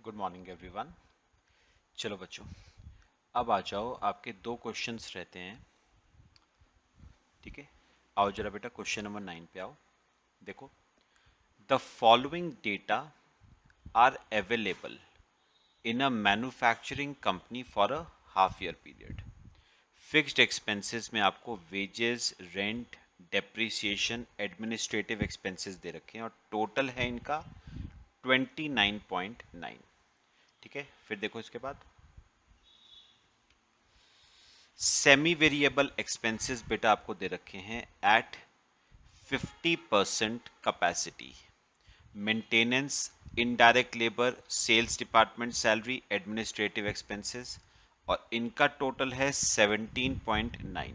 Good morning everyone. चलो बच्चों, अब आ जाओ, आपके दो क्वेश्चंस रहते हैं। ठीक है, आओ जरा बेटा क्वेश्चन नंबर 9 पे आओ। देखो, the following data are available in a manufacturing company for a half year period. Fixed expenses में आपको wages, rent, depreciation, administrative expenses दे रखे हैं और टोटल है इनका 29.9। ठीक है, फिर देखो इसके बाद सेमी वेरिएबल एक्सपेंसेस बेटा आपको दे रखे हैं at 50% capacity. Maintenance, indirect labour, sales department salary, administrative expenses और इनका टोटल है 17.9।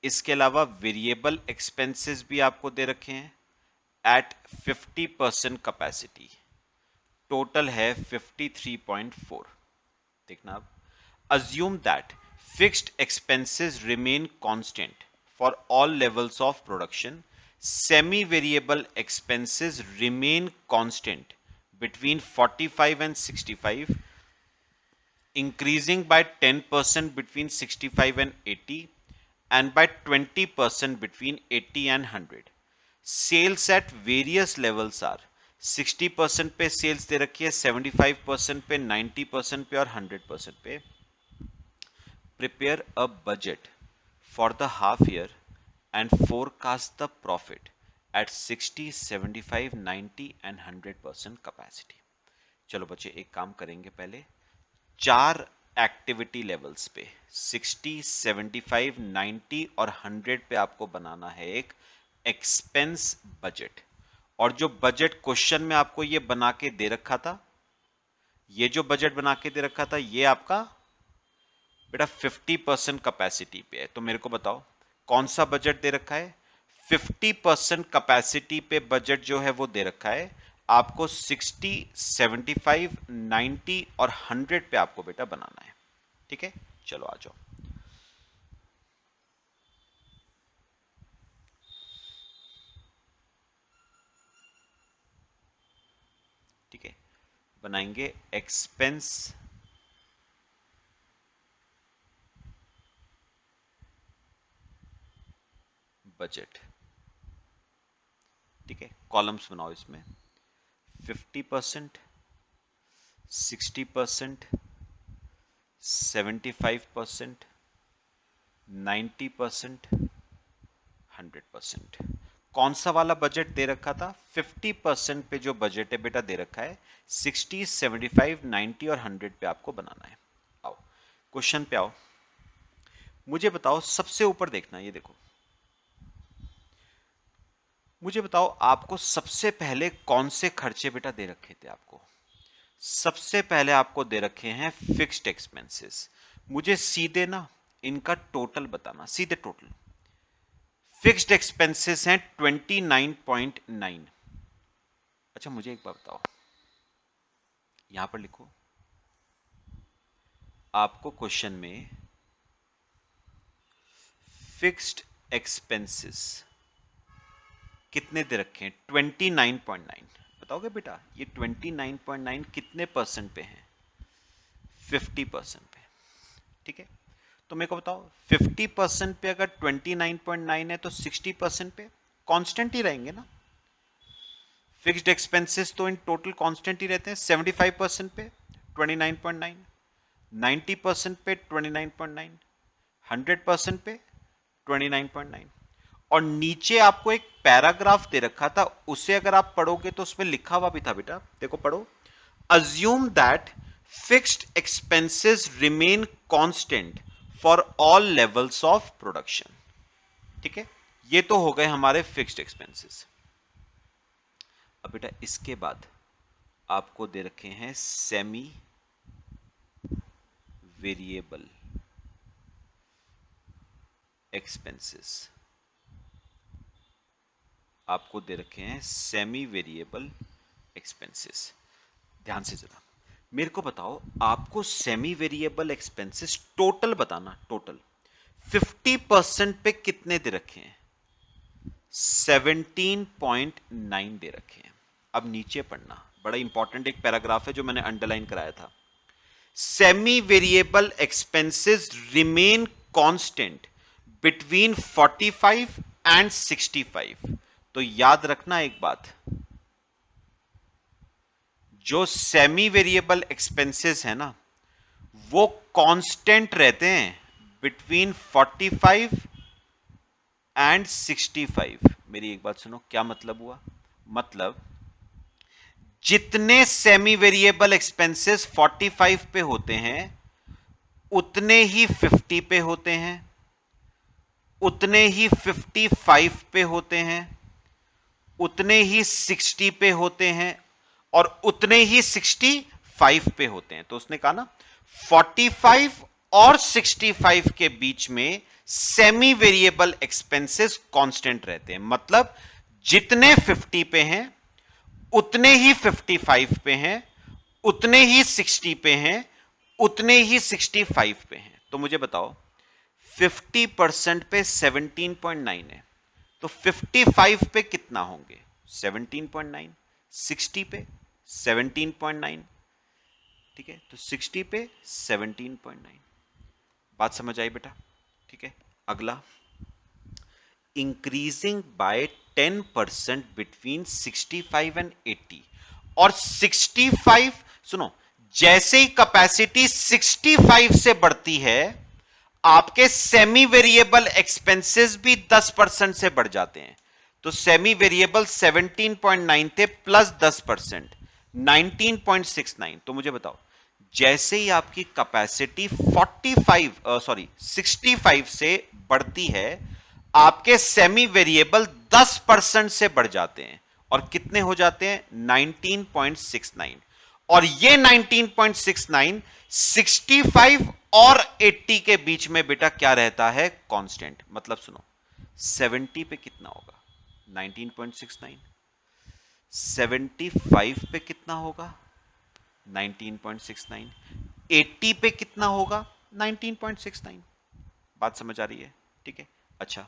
इसके अलावा वेरिएबल एक्सपेंसेस भी आपको दे रखे हैं एट 50% कैपेसिटी। टोटल है 53.4। देखना आप, assume that fixed expenses remain constant for all levels of production. Semi variable expenses remain constant between 45 and 65, increasing by 10% between 65 and 80 and by 20% between 80 and 100. Sales at various levels are 60% पे sales दे रखी है, 75% पे, 90% पे और 100% पे। Prepare a budget for the half year and forecast the profit at 60, 75, 90 and 100% capacity. चलो बच्चे एक काम करेंगे, पहले चार एक्टिविटी लेवल्स पे 60, 75, 90 और 100 पे आपको बनाना है एक एक्सपेंस बजट। और जो बजट क्वेश्चन में आपको ये बना के दे रखा था, ये जो बजट बना के दे रखा था, ये आपका बेटा 50% कैपेसिटी पे है। तो मेरे को बताओ कौन सा बजट दे रखा है। 50% कैपेसिटी पे बजट जो है वो दे रखा है आपको 60, 75, 90 और 100 पे आपको बेटा बनाना है। ठीक है, चलो आ जाओ। ठीक है, बनाएंगे एक्सपेंस बजट। ठीक है, कॉलम्स बनाओ इसमें 50%, 60%, 75%, 90%, 100%। कौन सा वाला बजट दे रखा था। 50% पे जो बजट है बेटा दे रखा है, 60, 75, 90 और 100 पे आपको बनाना है। आओ क्वेश्चन पे आओ, मुझे बताओ सबसे ऊपर देखना, ये देखो, मुझे बताओ आपको सबसे पहले कौन से खर्चे बेटा दे रखे थे। आपको सबसे पहले आपको दे रखे हैं फिक्स्ड एक्सपेंसेस। मुझे सीधे ना इनका टोटल बताना, सीधे टोटल। फिक्स्ड एक्सपेंसेस हैं 29.9। अच्छा मुझे एक बात बताओ, यहां पर लिखो, आपको क्वेश्चन में फिक्स्ड एक्सपेंसेस कितने दे रखे हैं। 29.9। बताओगे बेटा ये 29.9 कितने परसेंट पे है। 50% पे। ठीक है, तो मेरे को बताओ 50% पे अगर 29.9 है तो 60% पे कांस्टेंट ही रहेंगे ना। फिक्स्ड एक्सपेंसेस तो इन टोटल कांस्टेंट ही रहते हैं। 75% पे 29.9, 90% पे 29.9, 100% पे 29.9। और नीचे आपको एक पैराग्राफ दे रखा था, उसे अगर आप पढ़ोगे तो उसमें लिखा हुआ भी था बेटा, देखो पढ़ो। Assume that fixed expenses remain constant for all levels of production. ठीक है, ये तो हो गए हमारे फिक्स्ड एक्सपेंसेस। अब बेटा इसके बाद आपको दे रखे हैं सेमी वेरिएबल एक्सपेंसेस। आपको दे रखे हैं सेमी वेरिएबल एक्सपेंसेस। ध्यान से जरा मेरे को बताओ, आपको सेमी वेरिएबल एक्सपेंसेस टोटल बताना। टोटल 50% पे कितने दे रखे हैं। 17.9 दे रखे हैं। अब नीचे पढ़ना, बड़ा इंपॉर्टेंट एक पैराग्राफ है जो मैंने अंडरलाइन कराया था। Semi variable expenses remain constant between 45 and 65। तो याद रखना एक बात, जो सेमी वेरिएबल एक्सपेंसेस है ना वो कांस्टेंट रहते हैं बिटवीन 45 एंड 65। मेरी एक बात सुनो, क्या मतलब हुआ? मतलब जितने सेमी वेरिएबल एक्सपेंसेस 45 पे होते हैं उतने ही 50 पे होते हैं, उतने ही 55 पे होते हैं, उतने ही 60 पे होते हैं और उतने ही 65 पे होते हैं। तो उसने कहा ना 45 और 65 के बीच में सेमी वेरिएबल एक्सपेंसेस कांस्टेंट रहते हैं। मतलब जितने 50 पे हैं उतने ही 55 पे हैं, उतने ही 60 पे हैं, उतने ही 65 पे हैं। तो मुझे बताओ 50% पे 17.9 है, तो 55 पे कितना होंगे? 17.9। 60 पे 17.9, ठीक है, तो 60 पे 17.9। बात समझ आई बेटा? ठीक है। अगला, इंक्रीजिंग बाय 10% बिटवीन 65 एंड 80। और 65, सुनो, जैसे ही कैपेसिटी 65 से बढ़ती है आपके सेमी वेरिएबल एक्सपेंसेस भी 10% से बढ़ जाते हैं। तो सेमी वेरिएबल 17.9 थे प्लस 10%, 19.69। तो मुझे बताओ जैसे ही आपकी कैपेसिटी 65 से बढ़ती है आपके सेमी वेरिएबल 10% से बढ़ जाते हैं और कितने हो जाते हैं? 19.69। और ये 19.69 65 और 80 के बीच में बेटा क्या रहता है? कांस्टेंट। मतलब सुनो 70 पे कितना होगा? 19.69। 75 पे कितना होगा? 19.69। 80 पे कितना होगा? 19.69। बात समझ आ रही है? ठीक है। अच्छा,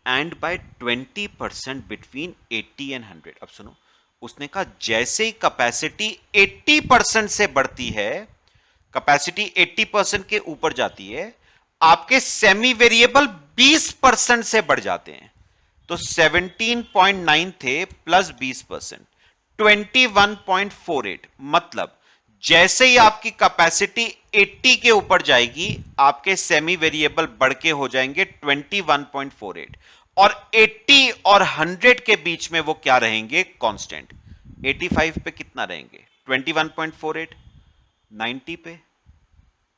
एंड बाय 20% बिटवीन 80 एंड 100। अब सुनो, उसने कहा जैसे ही कैपेसिटी 80% से बढ़ती है, कैपेसिटी 80% के ऊपर जाती है, आपके सेमी वेरिएबल 20% से बढ़ जाते हैं। तो 17.9 थे प्लस 20%, 21.48। मतलब जैसे ही आपकी कैपेसिटी 80 के ऊपर जाएगी आपके सेमी वेरिएबल बढ़ के हो जाएंगे 21.48। और 80 और 100 के बीच में वो क्या रहेंगे? कांस्टेंट। 85 पे कितना रहेंगे? 21.48। 90 पे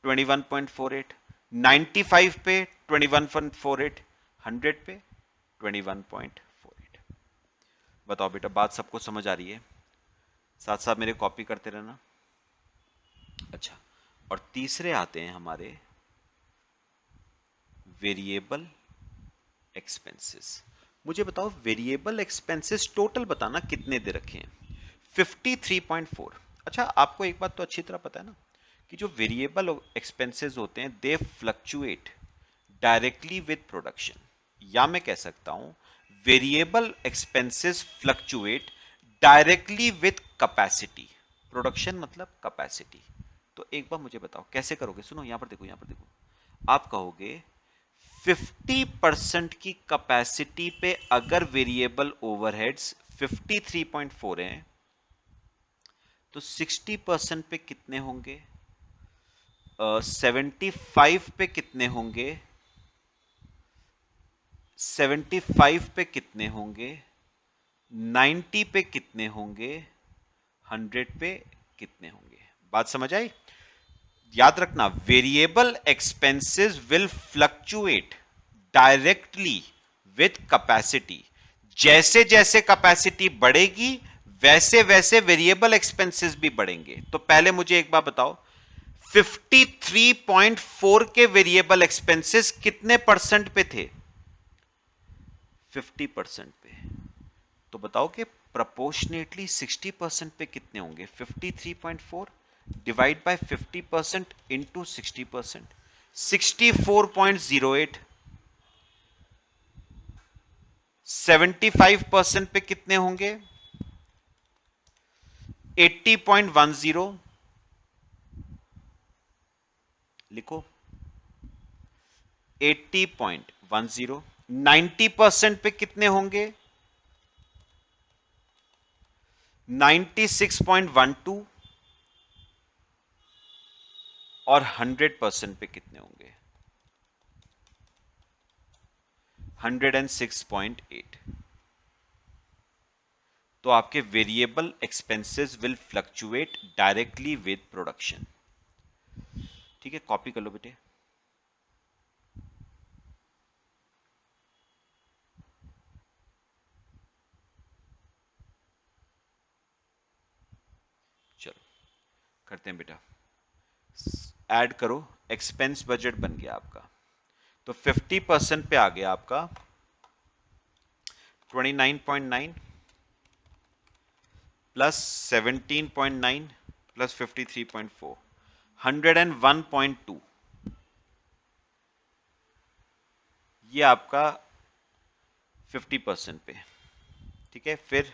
21.48, 95 पे 21.48, 100 पे 21.48। बताओ बेटा, बात सबको समझ आ रही है? साथ साथ मेरे कॉपी करते रहना। अच्छा, और तीसरे आते हैं हमारे वेरिएबल एक्सपेंसेस। मुझे बताओ वेरिएबल एक्सपेंसेस टोटल बताना कितने दे रखे हैं? 53.4। अच्छा, आपको एक बात तो अच्छी तरह पता है ना कि जो वेरिएबल एक्सपेंसेस होते हैं दे फ्लक्चुएट डायरेक्टली विद प्रोडक्शन, या मैं कह सकता हूं variable expenses fluctuate directly with capacity. Production मतलब कैपेसिटी। तो एक बार मुझे बताओ कैसे करोगे? सुनो यहां पर देखो, यहां पर देखो, आप कहोगे 50% की कैपेसिटी पे अगर वेरिएबल ओवरहेड्स 53.4 हैं तो 60% पे कितने होंगे? 75 पे कितने होंगे? 75 पे कितने होंगे? 90 पे कितने होंगे? 100 पे कितने होंगे? बात समझ आई? याद रखना variable expenses will fluctuate directly with capacity. जैसे जैसे कैपेसिटी बढ़ेगी वैसे वैसे वेरिएबल एक्सपेंसेस भी बढ़ेंगे। तो पहले मुझे एक बात बताओ 53.4 के वेरिएबल एक्सपेंसेस कितने परसेंट पे थे? 50% पे। तो बताओ कि प्रोपोर्शनेटली 60% पे कितने होंगे? 53.4 डिवाइड बाय 50% इंटू 60%, 64.08। 75% पे कितने होंगे? 80.10 लिखो, 80.10। 90% पे कितने होंगे? 96.12। और 100% पे कितने होंगे? 106.8। तो आपके variable expenses will fluctuate directly with production. ठीक है, कॉपी कर लो बेटे। चलो करते हैं बेटा, ऐड करो। एक्सपेंस बजट बन गया आपका, तो 50% पे आ गया आपका 29.9 प्लस 17.9 प्लस 53.4, 101.2। ये आपका 50% पे। ठीक है, फिर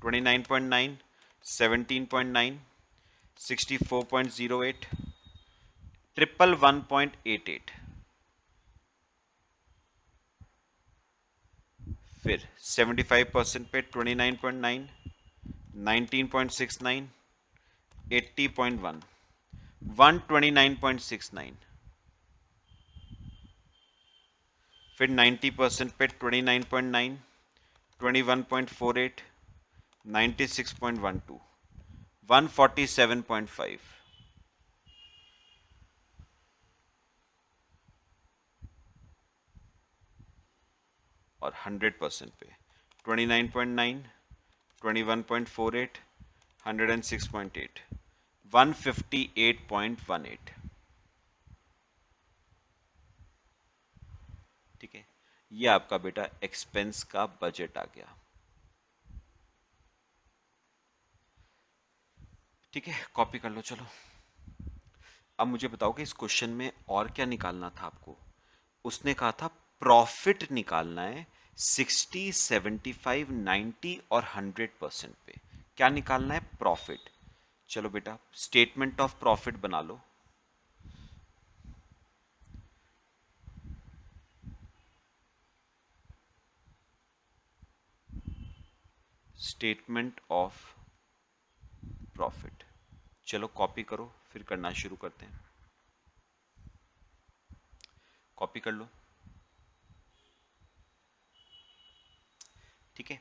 29.9, 17.9, 64.08, 111.88, फिर 75% पे 29.9, 19.69, 80.1, 129.69, फिर 90% पे 29.9, 21.48, 96.12, 147.5, और 100% पे 29.9, 21.48, 106.8, 158.18। ठीक है, ये आपका बेटा एक्सपेंस का बजट आ गया। ठीक है, कॉपी कर लो। चलो अब मुझे बताओ कि इस क्वेश्चन में और क्या निकालना था आपको। उसने कहा था प्रॉफिट निकालना है 60, 75, 90 और 100% पे। क्या निकालना है? प्रॉफिट। चलो बेटा स्टेटमेंट ऑफ प्रॉफिट बना लो। Statement of profit. चलो कॉपी करो, फिर करना शुरू करते हैं। कॉपी कर लो। ठीक है,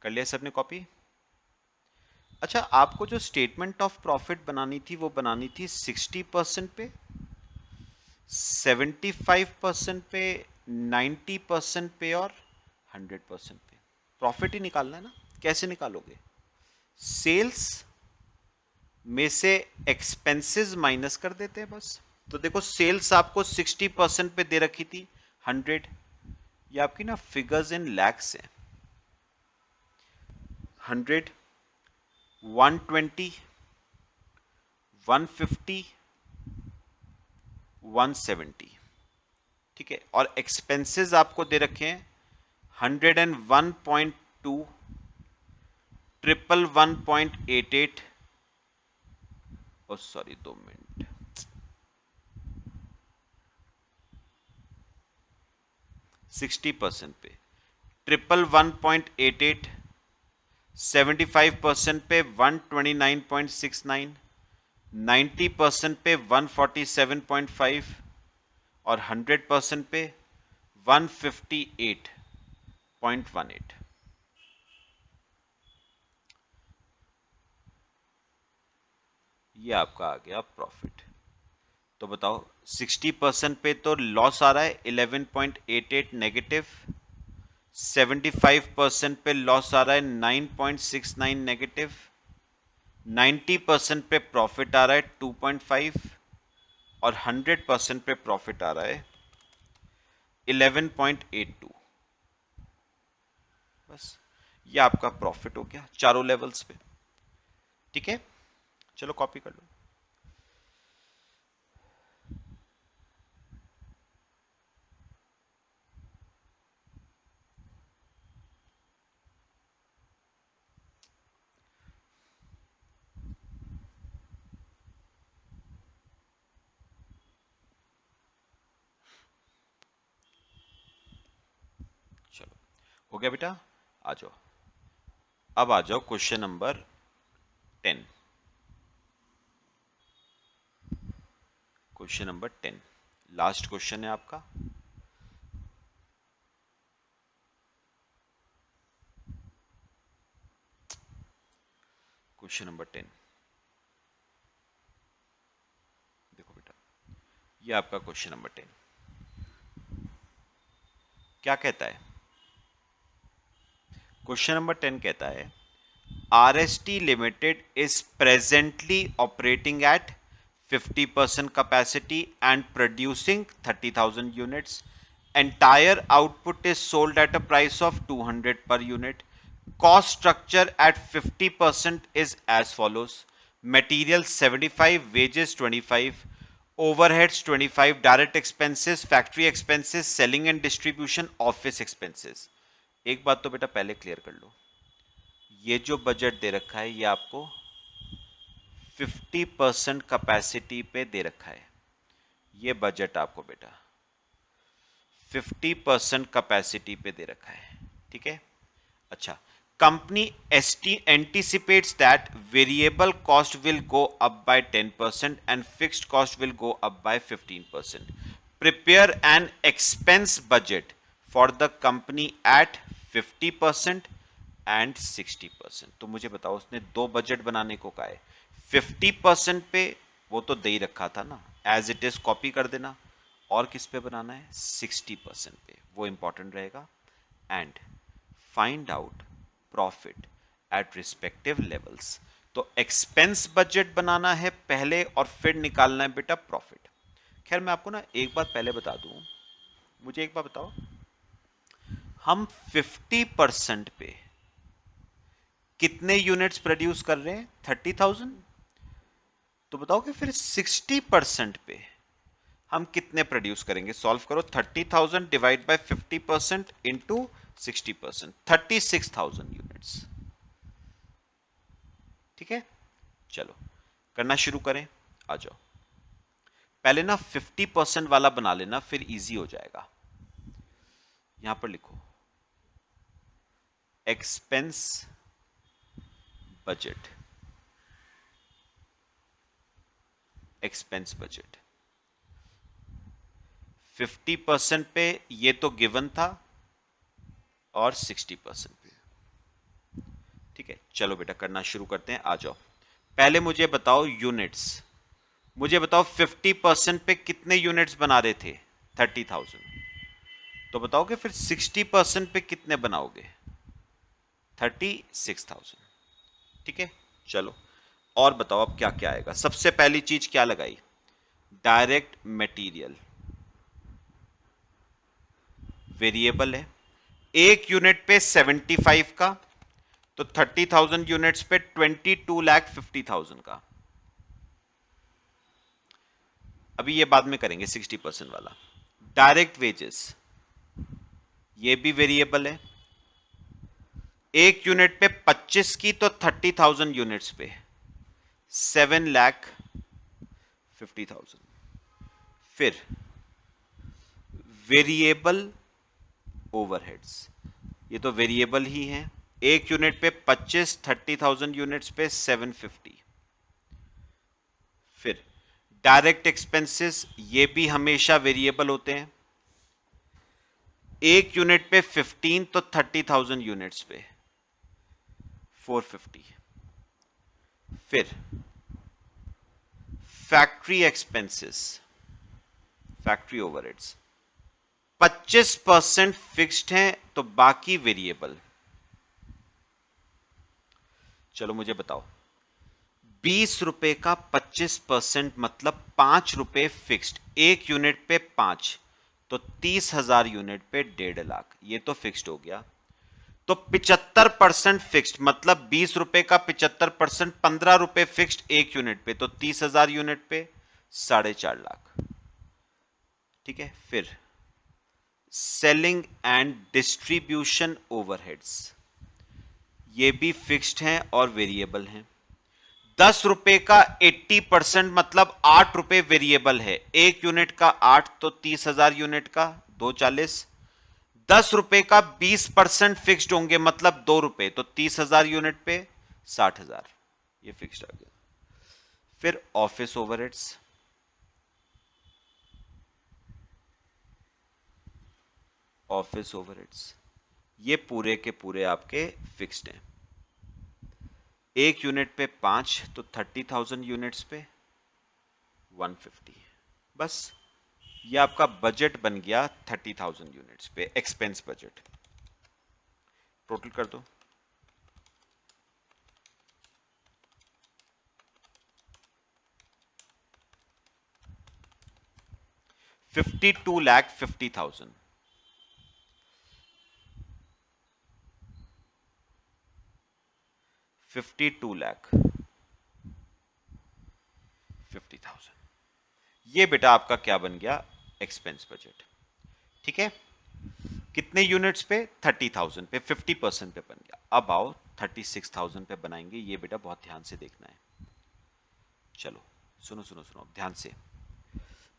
कर लिया सबने कॉपी? अच्छा, आपको जो स्टेटमेंट ऑफ प्रॉफिट बनानी थी वो बनानी थी 60% पे, 75% पे, 90% पे और 100% पे। प्रॉफिट ही निकालना है ना। कैसे निकालोगे? सेल्स में से एक्सपेंसेस माइनस कर देते हैं बस। तो देखो सेल्स आपको 60% पे दे रखी थी 100। ये आपकी ना फिगर्स इन लैक्स है। 100, 120, 150, 170। ठीक है, और एक्सपेंसेस आपको दे रखे हैं 101.2, 111.88। ओ सॉरी, 2 मिनट। 60% पे 111.88, 75% पे 129.69, 90% पे 147.5 और 100% पे 158.18। ये आपका आ गया प्रॉफिट। तो बताओ 60% पे तो लॉस आ रहा है 11.88 नेगेटिव, 75% पे लॉस आ रहा है 9.69 नेगेटिव, 90% पे प्रॉफिट आ रहा है 2.5 और 100% पे प्रॉफिट आ रहा है 11.82। बस ये आपका प्रॉफिट हो गया चारों लेवल्स पे। ठीक है, चलो कॉपी कर लो। हो गया बेटा, आ जाओ। अब आ जाओ question number 10। Question number 10 last question है आपका। क्वेश्चन नंबर 10 देखो बेटा, ये आपका क्वेश्चन नंबर 10 क्या कहता है। क्वेश्चन नंबर 10 कहता है RST Limited is presently operating at 50% capacity and producing 30,000 units. Entire output is sold at a price of 200 per unit. Cost structure at 50% is as follows: material 75, wages 25, overheads 25, direct expenses, factory expenses, selling and distribution, office expenses. एक बात तो बेटा पहले clear कर लो, ये जो budget दे रखा है ये आपको 50% कैपेसिटी पे दे रखा है। ये बजट आपको बेटा 50% कैपेसिटी पे दे रखा है, ठीक है। अच्छा, company anticipates that variable cost will go up by 10% and fixed cost will go up by 15%. Prepare an expense budget for the company at 50% and 60%। तो मुझे बताओ, उसने दो बजट बनाने को कहा है। 50% पे वो तो दे ही रखा था ना, एज इट इज कॉपी कर देना, और किस पे बनाना है, 60% पे, वो इंपॉर्टेंट रहेगा। And find out profit at respective levels. तो एक्सपेंस बजट बनाना है पहले और फिर निकालना है बेटा प्रॉफिट। खैर मैं आपको ना एक बात पहले बता दूं, मुझे एक बात बताओ, हम 50% पे कितने यूनिट्स प्रोड्यूस कर रहे हैं, 30,000। तो बताओ कि फिर 60% पे हम कितने प्रोड्यूस करेंगे। सॉल्व करो, 30,000 डिवाइड बाय 50% इंटू 60%, 36,000 यूनिट्स। ठीक है, चलो करना शुरू करें, आ जाओ। पहले ना 50% वाला बना लेना, फिर इजी हो जाएगा। यहां पर लिखो एक्सपेंस बजट, एक्सपेंस बजट 50% पे ये तो गिवन था, और 60% पे। ठीक है, चलो बेटा करना शुरू करते हैं, आ जाओ। पहले मुझे बताओ यूनिट्स, मुझे बताओ 50% पे कितने यूनिट्स बना रहे थे, 30,000। तो बताओगे फिर 60% पे कितने बनाओगे, 36,000। ठीक है, चलो और बताओ अब क्या क्या आएगा। सबसे पहली चीज क्या लगाई, डायरेक्ट मटेरियल वेरिएबल है। एक यूनिट पे 75 का, तो 30,000 यूनिट्स पे 22,50,000 का। अभी ये बाद में करेंगे 60% वाला। डायरेक्ट वेजेस ये भी वेरिएबल है। एक यूनिट पे 25 की, तो 30,000 यूनिट्स पे 7,50,000। फिर वेरिएबल ओवरहेड्स, ये तो वेरिएबल ही है। एक यूनिट पे 25, 30,000 यूनिट्स पे 750। फिर डायरेक्ट एक्सपेंसेस, ये भी हमेशा वेरिएबल होते हैं। एक यूनिट पे 15, तो 30,000 यूनिट्स पे 450। फिर factory expenses, factory overheads 25% fixed हैं, तो बाकी वेरिएबल। चलो मुझे बताओ, 20 रुपए का 25% मतलब 5 रुपए फिक्स्ड, एक यूनिट पे 5, तो 30,000 यूनिट पे 1.5 लाख, ये तो फिक्स्ड हो गया। तो 75% फिक्स्ड मतलब 20 रुपए का 75%, 15 रुपए फिक्स्ड एक यूनिट पे, तो 30,000 यूनिट पे 4.5 लाख। ठीक है, फिर सेलिंग एंड डिस्ट्रीब्यूशन ओवरहेड्स, ये भी फिक्स्ड हैं और वेरिएबल हैं। 10 रुपए का 80% मतलब 8 रुपए वेरिएबल है। एक यूनिट का 8, तो 30,000 यूनिट का 240। ₹10 का 20% फिक्स्ड होंगे, मतलब ₹2, तो 30,000 यूनिट पे 60,000, ये फिक्स्ड आ गया। फिर ऑफिस ओवरहेड्स, ऑफिस ओवरहेड्स ये पूरे के पूरे आपके फिक्स्ड हैं। एक यूनिट पे 5, तो 30,000 यूनिट्स पे 150। बस ये आपका बजट बन गया 30,000 यूनिट्स पे, एक्सपेंस बजट। टोटल कर दो। 52,50,000। 52,50,000 ये बेटा आपका क्या बन गया, एक्सपेंस बजट। ठीक है, कितने यूनिट्स पे, 30,000 पे, 50% पे बन गया। अब आओ 36,000 पे बनाएंगे, ये बेटा बहुत ध्यान से देखना है। चलो सुनो सुनो सुनो ध्यान से।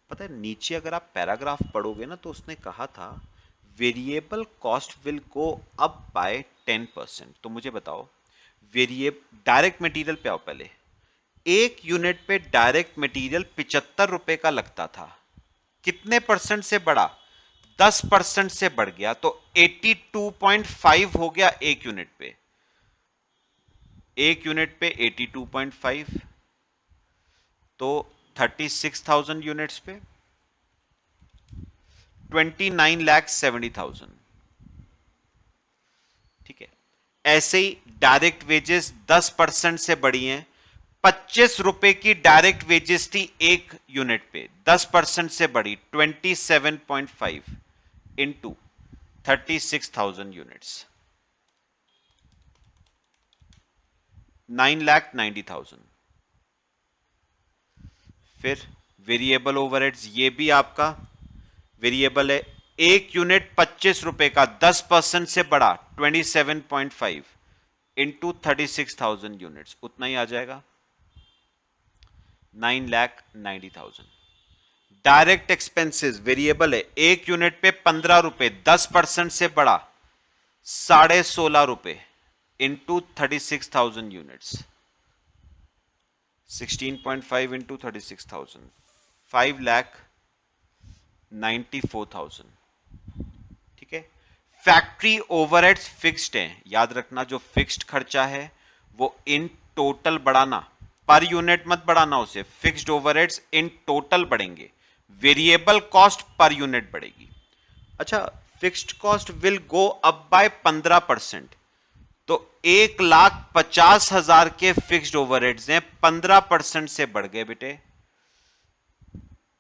पता है नीचे अगर आप पैराग्राफ पढ़ोगे ना, तो उसने कहा था variable cost will go up by 10%। तो मुझे बताओ, वेरिएब डायरेक्ट मटेरियल पे आओ पहले। एक यूनिट पे डायरेक्ट मटेरियल ₹75 का लगता था, कितने परसेंट से बढ़ा, 10% से बढ़ गया, तो 82.5 हो गया एक यूनिट पे। एक यूनिट पे 82.5, तो 36,000 यूनिट्स पे 29,70,000। ठीक है, ऐसे ही डायरेक्ट वेजेस 10% से बढ़ी हैं। ₹25 की डायरेक्ट वेजेस थी एक यूनिट पे, 10% से बढ़ी 27.5 इंटू 36,000 यूनिट्स, 9,90,000। फिर वेरिएबल ओवरहेड्स, ये भी आपका वेरिएबल है। एक यूनिट ₹25 का 10% से बढ़ा 27.5 इंटू 36,000 यूनिट्स, उतना ही आ जाएगा 9,90,000। डायरेक्ट एक्सपेंसेस वेरिएबल है, एक यूनिट पे ₹15, 10% से बढ़ा ₹16.5 इंटू 36,000 यूनिट्स, 16.5 इंटू 36,000, 5,94,000। ठीक है, फैक्ट्री ओवरहेड्स फिक्स्ड हैं, याद रखना जो फिक्स्ड खर्चा है वो इन टोटल बढ़ाना, पर यूनिट मत बढ़ाना उसे, फिक्स्ड ओवरहेड्स इन टोटल बढ़ेंगे, वेरिएबल कॉस्ट पर यूनिट बढ़ेगी। अच्छा, fixed cost will go up by 15%, तो 1,50,000 के फिक्स्ड ओवरहेड्स हैं, 15% से बढ़ गए बेटे,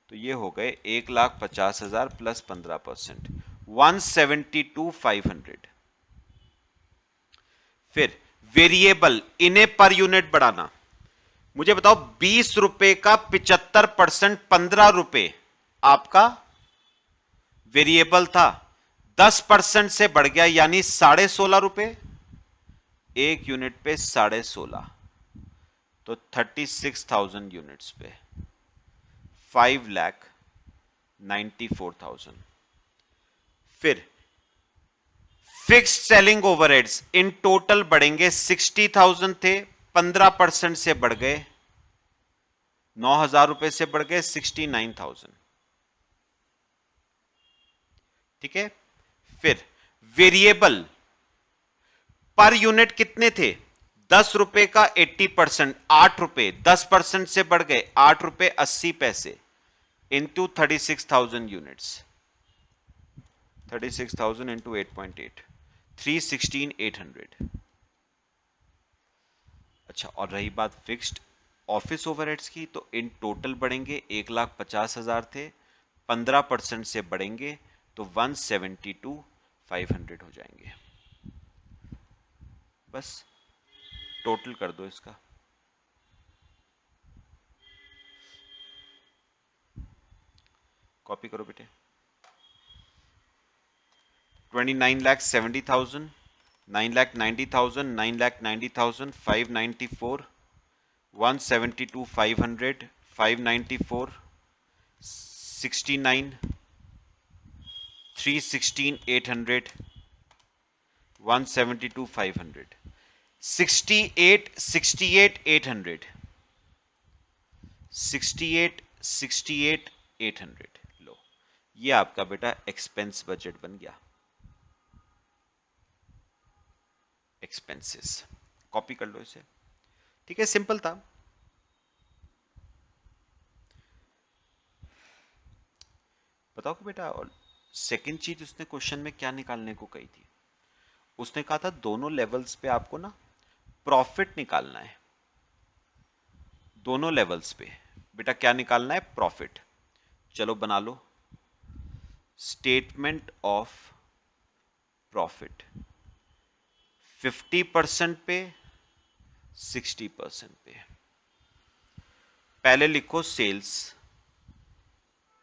तो ये हो गए 1,50,000 प्लस 15%, 172,500। फिर वेरिएबल इन्हें पर यूनिट बढ़ाना, मुझे बताओ ₹20 का 75%, ₹15 आपका वेरिएबल था, 10% से बढ़ गया यानी ₹16.5, एक यूनिट पे 16.5, तो 36,000 यूनिट्स पे 5,94,000। फिर fixed selling overheads in total बढ़ेंगे, 60,000 थे, 15% से बढ़ गए, ₹9,000 से बढ़ गए 69,000। ठीक है, फिर वेरिएबल पर यूनिट कितने थे, ₹10 का 80%, ₹8, 10% से बढ़ गए ₹8.80 इंटू 36,000 यूनिट्स, 36,000 इंटू 8.8, 316,800। अच्छा, और रही बात फिक्स्ड ऑफिस ओवरहेड्स की, तो इन टोटल बढ़ेंगे, 1,50,000 थे, 15% से बढ़ेंगे तो 172,500 हो जाएंगे। बस टोटल कर दो इसका। कॉपी करो बेटे। 29,70,000, 9,90,000, 9,90,000, 594, 172,500, 594, 69, 316,800, 172,500, 68,800, 68,800। लो, ये आपका बेटा एक्सपेंस बजट बन गया। एक्सपेंसेस कॉपी कर लो इसे। ठीक है, सिंपल था। बताओ कि बेटा, और सेकंड चीज उसने क्वेश्चन में क्या निकालने को कही थी? उसने कहा था दोनों लेवल्स पे आपको ना प्रॉफिट निकालना है। दोनों लेवल्स पे बेटा क्या निकालना है? प्रॉफिट। चलो बना लो, स्टेटमेंट ऑफ प्रॉफिट 50% पे, 60% पे। पहले लिखो सेल्स।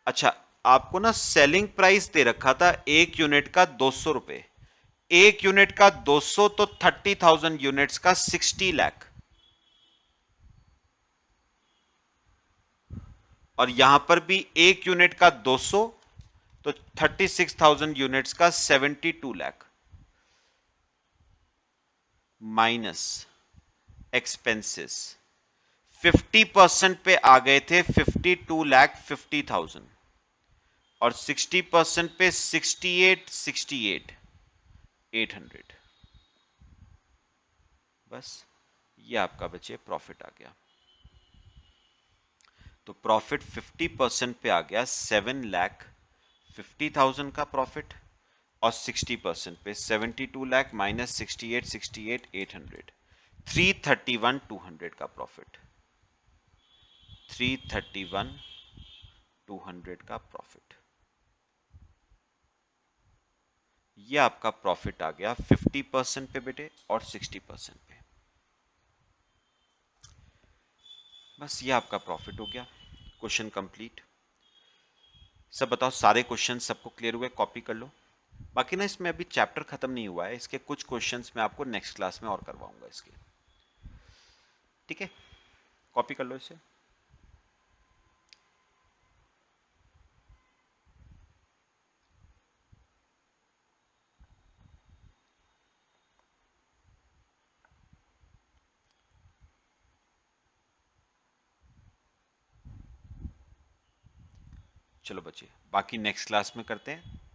अच्छा, आपको ना सेलिंग प्राइस दे रखा था एक यूनिट का 200 रुपए। एक यूनिट का 200 तो 30,000 यूनिट्स का 60 लाख। और यहां पर भी एक यूनिट का 200 तो 36,000 यूनिट्स का 72 लाख माइनस एक्सपेंसेस। 50% पे आ गए थे 52,50,000 और 60% पे 68,800। बस ये आपका बचे प्रॉफिट आ गया। तो प्रॉफिट 50% पे आ गया 7,50,000 का प्रॉफिट, और 60% पे 72 लाख माइनस 68,800, 331,200 का प्रॉफिट। 331,200 का प्रॉफिट। ये आपका प्रॉफिट आ गया 50% पे बेटे और 60% पे। बस ये आपका प्रॉफिट हो गया। Question complete. सब बताओ, सारे क्वेश्चन सबको क्लियर हुए? कॉपी कर लो। बाकी ना इसमें अभी चैप्टर खत्म नहीं हुआ है, इसके कुछ क्वेश्चंस मैं आपको नेक्स्ट क्लास में और करवाऊंगा इसके। ठीक है, कॉपी कर लो इसे। चलो बच्चे, बाकी नेक्स्ट क्लास में करते हैं।